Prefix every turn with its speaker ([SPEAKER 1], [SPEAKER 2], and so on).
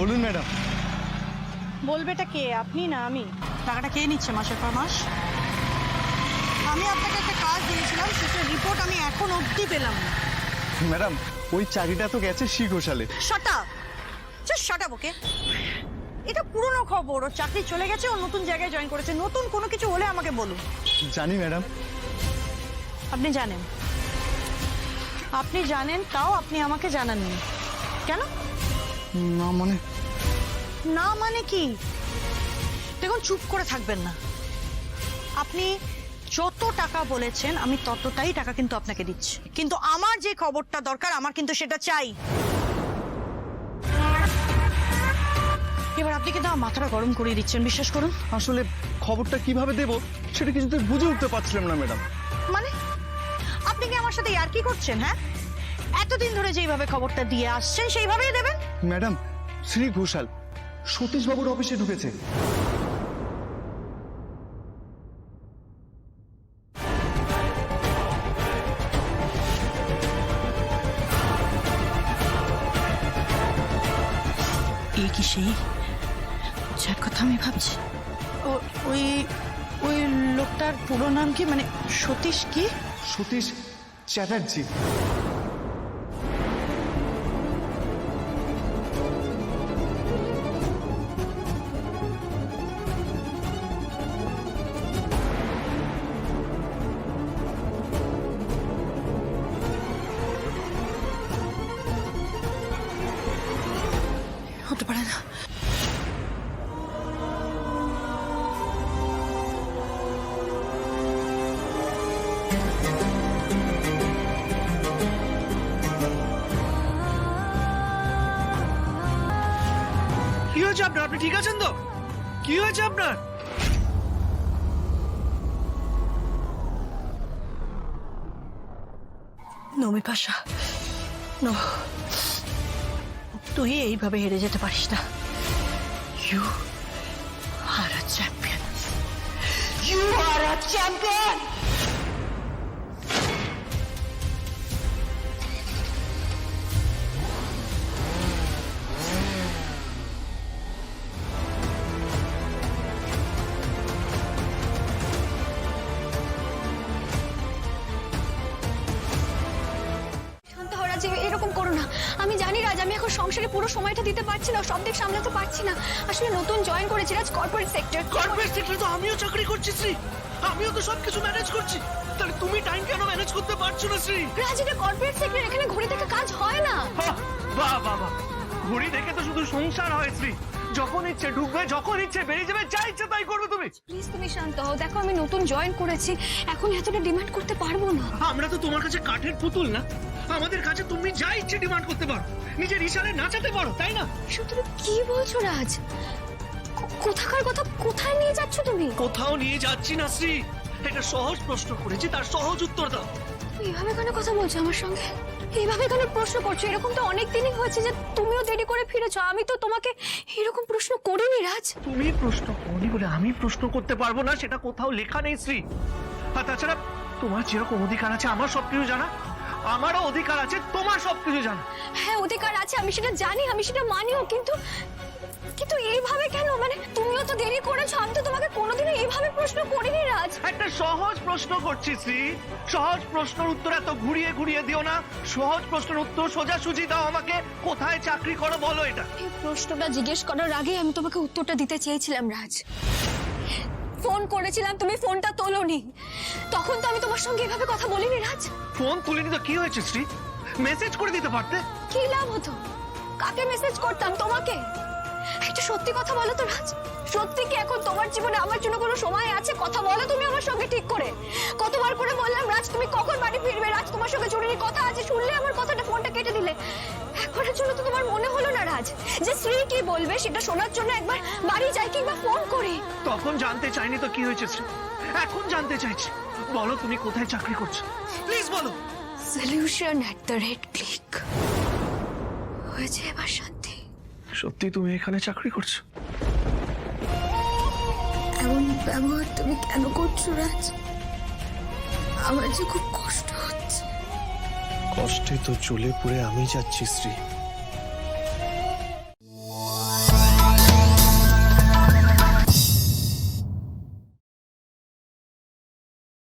[SPEAKER 1] বলুন ম্যাডাম।
[SPEAKER 2] বলবেটা কে, আপনি না আমি? টাকাটা কে নিচ্ছে মাসের পর মাস? আমি আপনাকে একটা কাজ দিয়েছিলাম, সেটার রিপোর্ট আমি এখন অবধি পেলাম না।
[SPEAKER 1] ম্যাডাম ওই চাকরিটা তো গেছে শ্রী ঘোষালে।
[SPEAKER 2] Shut up, just shut up. Okay, এটা পুরনো খবর, ওর চাকরি চলে গেছে, ও নতুন জায়গায় জয়েন করেছে। নতুন কোনো কিছু হলে আমাকে বলুন।
[SPEAKER 1] জানি ম্যাডাম।
[SPEAKER 2] আপনি জানেন? আপনি জানেন, তাও আপনি আমাকে জানাননি কেন?
[SPEAKER 1] না মানে?
[SPEAKER 2] না মানে কি? দেখুন, চুপ করে থাকবেন না। আপনি যত টাকা বলেছেন আমি ততটাই টাকা কিন্তু আপনাকে দিচ্ছি, কিন্তু আমার যে খবরটা দরকার আমার কিন্তু সেটা চাই। এবার আপনি কিন্তু আমার মাথাটা গরম করে দিচ্ছেন, বিশ্বাস করুন।
[SPEAKER 1] আসলে খবরটা কিভাবে দেব সেটা কিছুতে বুঝে উঠতে পারছিলাম না ম্যাডাম।
[SPEAKER 2] মানে আপনি কি আমার সাথে ইয়ার্কি করছেন? হ্যাঁ, এতদিন ধরে যেইভাবে খবরটা দিয়ে আসছেন সেইভাবেই দেবেন।
[SPEAKER 1] ম্যাডাম, শ্রী ঘোষাল সতীশ বাবুর অফিসে ঢুকেছে।
[SPEAKER 2] এই কি সেই যার কথা আমি ভাবছি? ওই ওই লোকটার পুরো নাম কি, মানে সতীশ কি?
[SPEAKER 1] সতীশ চ্যাটার্জি।
[SPEAKER 2] হতে পারে না।
[SPEAKER 3] কি হয়েছে আপনার? আপনি ঠিক আছেন তো? কি হয়েছে আপনার?
[SPEAKER 2] নমি পাশা, নো, তুই এইভাবে হেরে যেতে পারিস না। You are a champion, you are a champion.
[SPEAKER 4] Raj, এরকম করো না। আমি জানি রাজ, আমি এখন সংসারে পুরো সময়টা দিতে পারছি না, সব দিক সামলাতে পারছি না। আসলে নতুন জয়েন করেছি রাজ, কর্পোরেট সেক্টর।
[SPEAKER 3] কর্পোরেট সেক্টরে তো আমিও চাকরি করছি শ্রী, আমিও তো সবকিছু ম্যানেজ করছি। তাহলে তুমি টাইম কেন ম্যানেজ করতে পারছো না শ্রী?
[SPEAKER 4] রাজ, এটা কর্পোরেট সেক্টর, এখানে ঘড়ি দেখে কাজ হয় না।
[SPEAKER 3] বাহ বাহ বাহ, ঘড়ি দেখে তো শুধু সংসার হয় শ্রী। যখন ইচ্ছে ঢুকবে, যখন ইচ্ছে বেরিয়ে যাবে, যা ইচ্ছে তাই করবে তুমি।
[SPEAKER 4] প্লিজ তুমি শান্ত হও। দেখো, আমি নতুন জয়েন করেছি, এখন এতটা ডিমান্ড করতে পারবো না।
[SPEAKER 3] আমরা তো তোমার কাছে কাঠের পুতুল না, আমাদের কাছে তুমি যা ইচ্ছে ডিমান্ড করতে পারো, নিজের ইশারে নাচাতে পারো, তাই না?
[SPEAKER 4] এসব তুমি কি বলছো রাজ? কোথাকার কথা, কোথায় নিয়ে যাচ্ছ তুমি?
[SPEAKER 3] কোথাও নিয়ে যাচ্ছি না শ্রী, একটা সহজ প্রশ্ন করেছি, তার সহজ উত্তর দাও।
[SPEAKER 4] তুমি এভাবে কেন কথা বলছো আমার সঙ্গে? এইভাবে কেন প্রশ্ন করছো? এরকম তো অনেক দিনই হয়েছে যে তুমিও দেরি করে ফিরেছো, আমি তো তোমাকে এরকম প্রশ্ন করিনি রাজ।
[SPEAKER 3] তুমি প্রশ্ন করনি বলে আমি প্রশ্ন করতে পারবো না, সেটা কোথাও লেখা নেই শ্রী। আর তাছাড়া তোমার যেরকম অধিকার আছে আমার সবকিছু জানা, আমারও অধিকার আছে তোমার সবকিছু জানা।
[SPEAKER 4] হ্যাঁ, অধিকার আছে, আমি সেটা জানি, আমি সেটা মানিও, কিন্তু কিন্তু এইভাবে কেন? মানে তুমিও তো দেরি করেছো, আমি তো তোমাকে কোনোদিনও এইভাবে প্রশ্ন করিনি রাজ।
[SPEAKER 3] একটা সহজ প্রশ্ন করছি শ্রী, সহজ প্রশ্নের উত্তর এত ঘুরিয়ে ঘুরিয়ে দিও না। সহজ প্রশ্নের উত্তর সোজাসুজি দাও আমাকে, কোথায় চাকরি করো বলো এটা।
[SPEAKER 4] এই প্রশ্নটা জিজ্ঞেস করার আগে আমি তোমাকে উত্তরটা দিতে চেয়েছিলাম রাজ। ফোন করেছিলাম, তুমি ফোনটা তোলোনি, তখন তো আমি তোমার সঙ্গে এভাবে কথা বলিনি রাজ।
[SPEAKER 3] ফোন তুলিনি তো কি হয়েছে শ্রী? মেসেজ করে দিতে পারতে।
[SPEAKER 4] কি লাভ হতো? কাকে মেসেজ করতাম? তোমাকে? একটা সত্যি কথা বলো তো রাজ, সত্যি কি এখন তোমার জীবনে আমার জন্য কোনো সময় আছে? কথা বলো তুমি আমার সঙ্গে ঠিক করে। কতবার করে বললাম রাজ তুমি কখন বাড়ি ফিরবে, রাজ তোমার সঙ্গে জরুরি কথা আছে, শুনলে আমার কথাটা, ফোনটা কেটে দিলে। একবারের জন্য তো তোমার মনে হলো না রাজ যে শ্রী কি বলবে সেটা শোনার জন্য একবার বাড়ি যাই কিংবা ফোন করি?
[SPEAKER 3] তখন জানতে চাইনি তো কি হয়েছে শ্রী, এখন জানতে চাইছি। বলো তুমি কোথায় চাকরি করছো, প্লিজ বলো।
[SPEAKER 4] solution@click হয়েছে এবার শান্তি।
[SPEAKER 3] সত্যি তুমি এখানে চাকরি করছো?
[SPEAKER 4] এমন ব্যবহার তুমি কেন করছো রাজ? আমার যে খুব কষ্ট হচ্ছে।
[SPEAKER 5] কষ্টে তো চলে পড়ে আমি যাচ্ছি শ্রী।